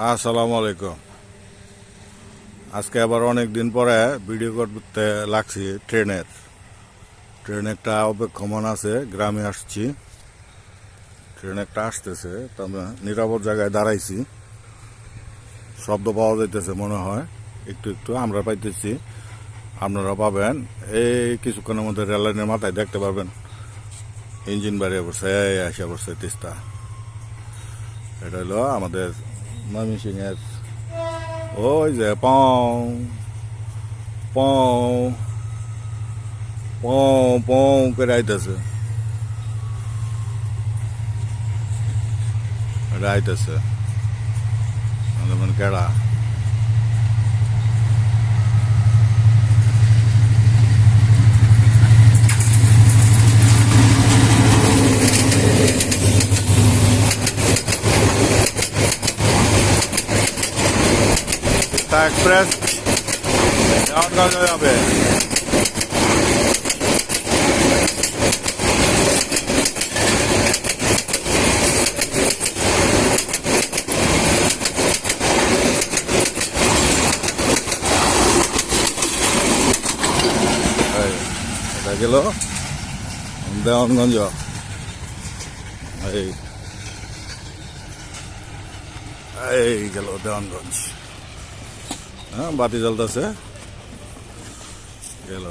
আসসালামু আলাইকুম। আজকে আবার অনেক দিন পরে ভিডিও করতে লাগছি। ট্রেন একটা অপেক্ষমান আছে, গ্রামে আসছি। ট্রেন একটা আসতেছে, তো আমরা নিরাপদ জায়গায় দাঁড়াইছি। শব্দ পাওয়া যাইতেছে মনে হয়, একটু একটু আমরা পাইতেছি, আপনারা পাবেন। এই কিছুক্ষণের মধ্যে রেল লাইনের মাথায় দেখতে পারবেন ইঞ্জিন বাড়িয়ে পড়ছে, আসা পড়ছে তিস্তা। এটা হলো আমাদের ময়মনসিংহের, ওই যে পং পং পং পং করে আইতেছে, এটা আইতেছে কেডা। তিস্তা এক্সপ্রেস দেওয়ানগঞ্জ যাবে। এটা গেল দেওয়ানগঞ্জ। এই এই গেল দেওয়ানগঞ্জ। হ্যাঁ, বাতি জ্বলতেছে, গেল।